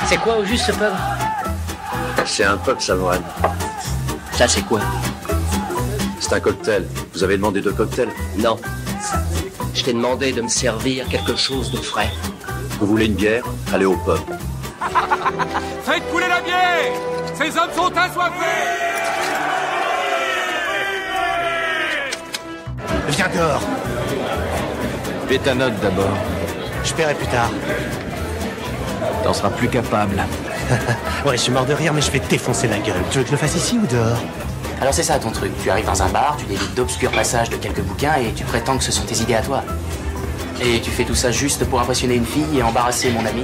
C'est quoi au juste ce pub? C'est un pub Savoine. Ça c'est quoi? C'est un cocktail. Vous avez demandé 2 cocktails? Non. Je t'ai demandé de me servir quelque chose de frais. Vous voulez une bière? Allez au pub. Faites couler la bière! Ces hommes sont assoiffés! Viens dehors. Fais ta note d'abord. Je paierai plus tard. T'en seras plus capable. Ouais, je suis mort de rire, mais je vais te défoncer la gueule. Tu veux que je le fasse ici ou dehors? Alors c'est ça ton truc, tu arrives dans un bar, tu délites d'obscurs passages de quelques bouquins et tu prétends que ce sont tes idées à toi. Et tu fais tout ça juste pour impressionner une fille et embarrasser mon ami?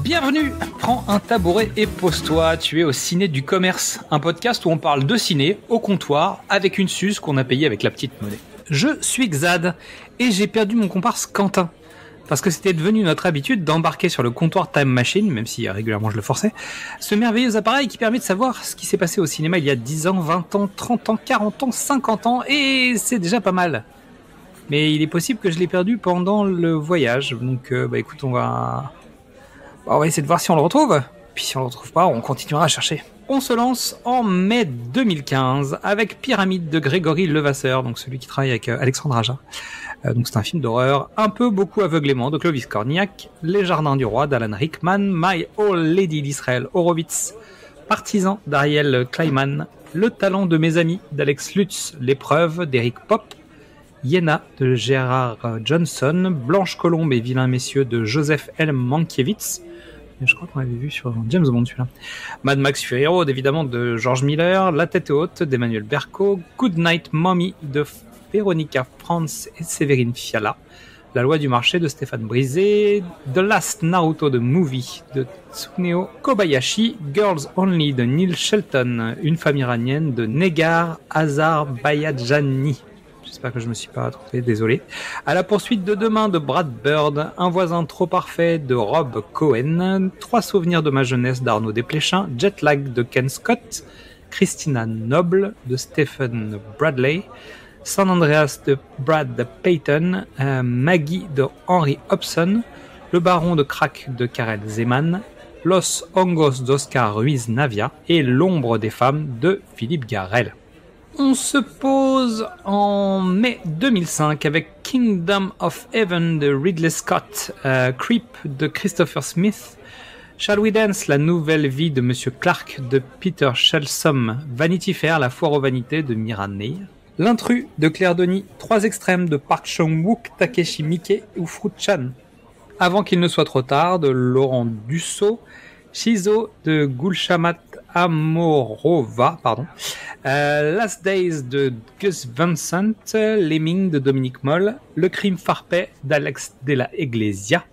Bienvenue, prends un tabouret et pose-toi, tu es au Ciné du Commerce, un podcast où on parle de ciné au comptoir avec une suze qu'on a payée avec la petite monnaie. Je suis Xad et j'ai perdu mon comparse Quentin. Parce que c'était devenu notre habitude d'embarquer sur le comptoir Time Machine, même si régulièrement je le forçais, ce merveilleux appareil qui permet de savoir ce qui s'est passé au cinéma il y a 10 ans, 20 ans, 30 ans, 40 ans, 50 ans, et c'est déjà pas mal. Mais il est possible que je l'ai perdu pendant le voyage, donc écoute, on va essayer de voir si on le retrouve, puis si on le retrouve pas, on continuera à chercher. On se lance en mai 2015 avec Pyramide de Grégory Levasseur, donc celui qui travaille avec Alexandre Aja. Donc c'est un film d'horreur un peu beaucoup aveuglément de Clovis Cornillac, Les Jardins du Roi d'Alan Rickman, My Old Lady d'Israël Horowitz, Partisan d'Ariel Kleiman, Le Talent de mes amis d'Alex Lutz, L'épreuve d'Eric Pop, Iéna de Gérard Johnson, Blanche Colombe et Vilains Messieurs de Joseph L. Mankiewicz. Je crois qu'on l'avait vu sur James Bond celui-là. Mad Max Fury Road évidemment de George Miller, La Tête Haute d'Emmanuel Berco, Good Night Mommy de Véronica Franz et Séverine Fiala, La Loi du Marché de Stéphane Brisé, The Last Naruto de Movie de Tsuneo Kobayashi, Girls Only de Neil Shelton, Une femme iranienne de Negar Azarbayadjani. J'espère que je me suis pas trompé, désolé. À la poursuite de demain de Brad Bird, Un voisin trop parfait de Rob Cohen, Trois souvenirs de ma jeunesse d'Arnaud Desplechin, Jet Lag de Ken Scott, Christina Noble de Stephen Bradley, San Andreas de Brad Payton, Maggie de Henry Hobson, Le baron de Crack de Karel Zeman, Los Hongos d'Oscar Ruiz Navia et L'ombre des femmes de Philippe Garrel. On se pose en mai 2005 avec Kingdom of Heaven de Ridley Scott, Creep de Christopher Smith, Shall We Dance, la nouvelle vie de Monsieur Clark de Peter Shelsom, Vanity Fair, la foire aux vanités de Mira Neir, L'intrus de Claire Denis, Trois extrêmes de Park Chan-wook, Takeshi Miike ou Fruit Chan, Avant qu'il ne soit trop tard de Laurent Dussault, Shizo de Gulshamat Amorova, Last Days de Gus Vincent, Lemming de Dominique Moll, Le crime parfait d'Alex de la Iglesia,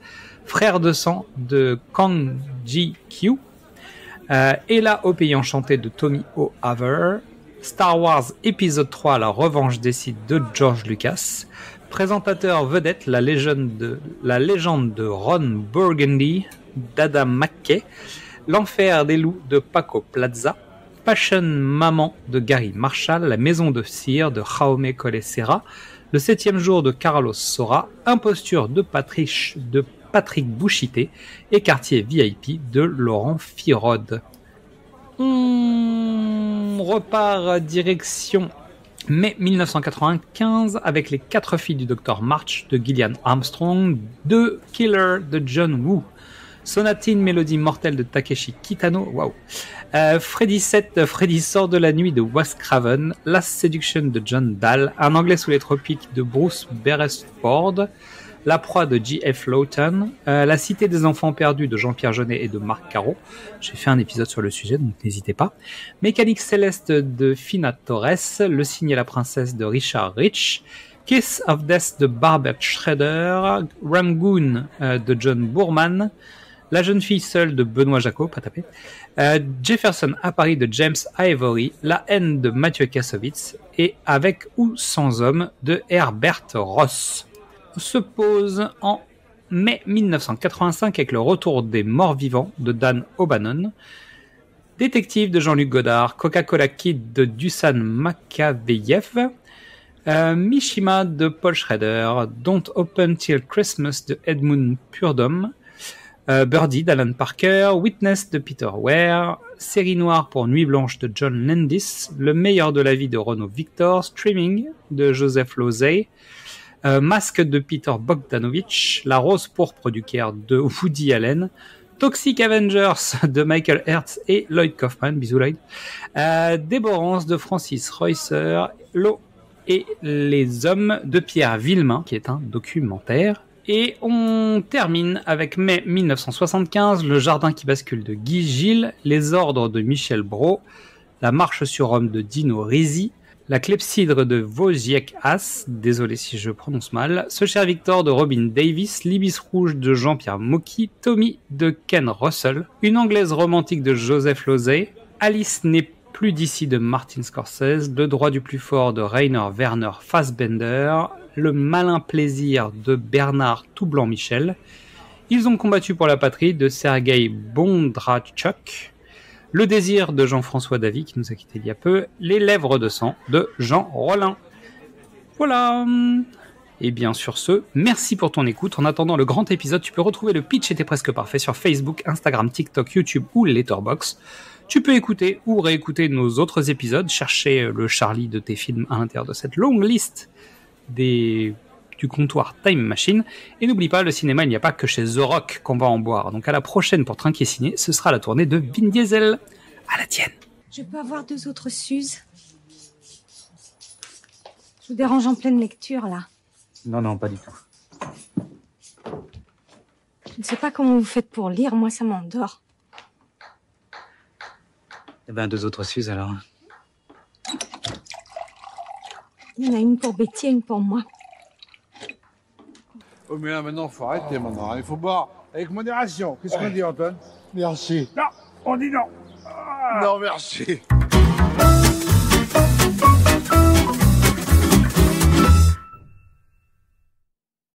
Frère de sang de Kang Ji-kyu, Ella au pays enchanté de Tommy O'Haver, Star Wars épisode 3, La revanche des Sith de George Lucas, présentateur vedette, la légende de Ron Burgundy d'Adam McKay, L'enfer des loups de Paco Plaza, Passion Maman de Gary Marshall, La maison de cire de Jaume Collet-Serra, Le septième jour de Carlos Saura, Imposture de Patrick Bouchité et Quartier VIP de Laurent Firode. On repart direction mai 1995 avec Les 4 filles du Dr March de Gillian Armstrong, The Killer de John Woo, Sonatine mélodie mortelle de Takeshi Kitano, Freddy 7, Freddy sort de la nuit de Wes Craven, Last Seduction de John Dahl, Un anglais sous les tropiques de Bruce Beresford, La proie de J.F. Lawton, La cité des enfants perdus de Jean-Pierre Jeunet et de Marc Caro. J'ai fait un épisode sur le sujet, donc n'hésitez pas. Mécanique céleste de Fina Torres, Le cygne et la princesse de Richard Rich, Kiss of Death de Barbara Schroeder, Rangoon de John Boorman, La jeune fille seule de Benoît Jacot, pas tapé, Jefferson à Paris de James Ivory, La haine de Mathieu Kassovitz et Avec ou sans homme de Herbert Ross. On se pose en mai 1985 avec Le retour des morts vivants de Dan O'Bannon, Détective de Jean-Luc Godard, Coca-Cola Kid de Dusan Makaveyev, Mishima de Paul Schrader, Don't Open Till Christmas de Edmund Purdom, Birdie d'Alan Parker, Witness de Peter Weir, Série noire pour Nuit blanche de John Landis, Le meilleur de la vie de Renaud Victor, Streaming de Joseph Losey, Masque de Peter Bogdanovich, La rose pourpre du Caire de Woody Allen, Toxic Avengers de Michael Hertz et Lloyd Kaufman, bisous Lloyd, Déborance de Francis Reusser, L'eau et les hommes de Pierre Villemain, qui est un documentaire. Et on termine avec mai 1975, Le jardin qui bascule de Guy Gilles, Les ordres de Michel Brault, La marche sur Rome de Dino Risi, La clepsydre de Wojciech Has, désolé si je prononce mal, Ce cher Victor de Robin Davis, L'ibis rouge de Jean-Pierre Mocky, Tommy de Ken Russell, Une anglaise romantique de Joseph Losey, Alice n'est plus d'ici de Martin Scorsese, Le droit du plus fort de Rainer Werner Fassbender, Le malin plaisir de Bernard Toublanc-Michel, Ils ont combattu pour la patrie de Sergueï Bondarchuk, Le désir de Jean-François Davy, qui nous a quittés il y a peu, Les lèvres de sang de Jean Rollin. Voilà. Et bien sur ce, merci pour ton écoute. En attendant le grand épisode, tu peux retrouver le pitch était presque parfait sur Facebook, Instagram, TikTok, YouTube ou Letterboxd. Tu peux écouter ou réécouter nos autres épisodes, chercher le Charlie de tes films à l'intérieur de cette longue liste du comptoir Time Machine. Et n'oublie pas, le cinéma, il n'y a pas que chez The Rock qu'on va en boire. Donc à la prochaine pour Trinquer Ciné, ce sera la tournée de Vin Diesel. À la tienne. Je peux avoir 2 autres Suzes? Je vous dérange en pleine lecture, là. Non, pas du tout. Je ne sais pas comment vous faites pour lire, moi ça m'endort. Eh ben, 2 autres Suzes, alors. Il y en a une pour Betty et une pour moi. Oh mais là maintenant faut arrêter maintenant, il faut boire avec modération. Qu'est-ce qu'on dit Antoine? Merci. Non, on dit non. Non merci.